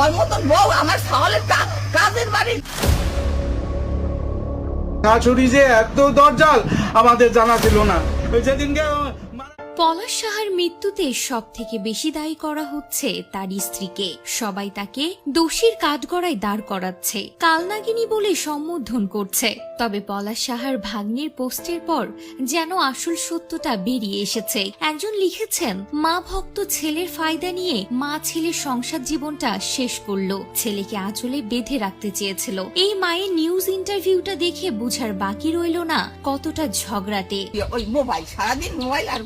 ওর মতন বউ আমার সাহলে কাজের বাড়ি। শাশুড়ি যে এত দরজাল আমাদের জানা ছিল না। যেদিনকে পলাশ সাহার মৃত্যুতে সব থেকে বেশি দায়ী করা হচ্ছে তার স্ত্রীকে। সবাই তাকে দোষীর কাঠগড়ায় দাঁড় করাচ্ছে, কালনাগিনী বলে সম্বোধন করছে। তবে পলাশ সাহার ভাগ্নির পোস্টের পর যেন আসল সত্যটা বেরিয়ে এসেছে। একজন লিখেছেন, মা ভক্ত ছেলের ফায়দা নিয়ে মা ছেলের সংসার জীবনটা শেষ করলো, ছেলেকে আঁচলে বেঁধে রাখতে চেয়েছিল। এই মায়ের নিউজ ইন্টারভিউটা দেখে বুঝার বাকি রইল না কতটা ঝগড়াটে। ওই মোবাইল সারাদিন মোবাইল আর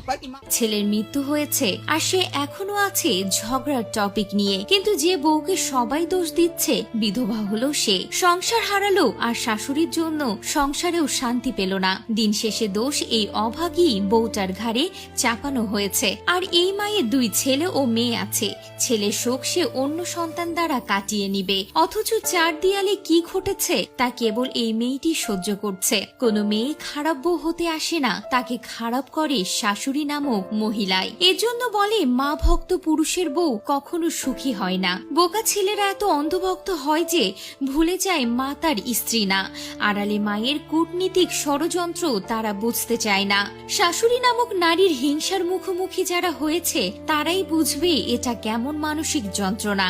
ছেলের মৃত্যু হয়েছে আর সে এখনো আছে ঝগড়ার টপিক নিয়ে। কিন্তু যে বউকে সবাই দোষ দিচ্ছে বিধবা হলো সে, সংসার হারালো আর শাশুড়ির জন্য সংসারেও শান্তি পেল না। দিন শেষে দোষ এই অভাগী বউটার ঘাড়ে চাপানো হয়েছে। আর এই মায়ের 2 ছেলে ও মেয়ে আছে, ছেলের শোক সে অন্য সন্তান দ্বারা কাটিয়ে নিবে। অথচ 4 দেয়ালে কি ঘটেছে তা কেবল এই মেয়েটি সহ্য করছে। কোনো মেয়ে খারাপ বউ হতে আসে না, তাকে খারাপ করে শাশুড়ি নামক মহিলায়। এজন্য বলে মা ভক্ত পুরুষের বউ কখনো সুখী হয় না। বোকা ছেলেরা এত অন্ধভক্ত হয় যে ভুলে যায় মা তার স্ত্রী না। আড়ালে মায়ের কূটনীতিক ষড়যন্ত্র তারা বুঝতে চায় না। শাশুড়ি নামক নারীর হিংসার মুখোমুখি যারা হয়েছে তারাই বুঝবে এটা কেমন মানসিক যন্ত্রণা।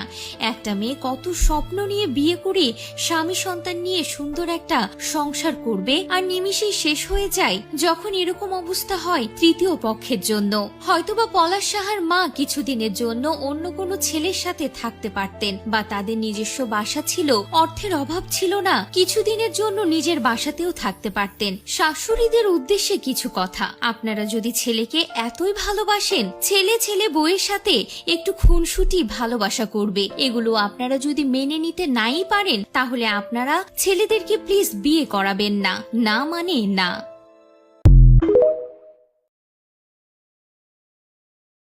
একটা মেয়ে কত স্বপ্ন নিয়ে বিয়ে করে স্বামী সন্তান নিয়ে সুন্দর একটা সংসার করবে, আর নিমিষেই শেষ হয়ে যায়। যখন এরকম অবস্থা হয় তৃতীয় পক্ষের জন্য, হয়তোবা পলাশ সাহার মা কিছুদিনের জন্য অন্য কোনো ছেলের সাথে থাকতে পারতেন, বা তাদের নিজস্ব বাসা ছিল, অর্থের অভাব ছিল না, কিছুদিনের জন্য নিজের বাসাতেও থাকতে পারতেন। শাশুড়িদের উদ্দেশ্যে কিছু কথা, আপনারা যদি ছেলেকে এতই ভালোবাসেন, ছেলে বউয়ের সাথে একটু খুনসুটি ভালোবাসা করবে, এগুলো আপনারা যদি মেনে নিতে নাই পারেন তাহলে আপনারা ছেলেদেরকে প্লিজ বিয়ে করাবেন না, না মানে না।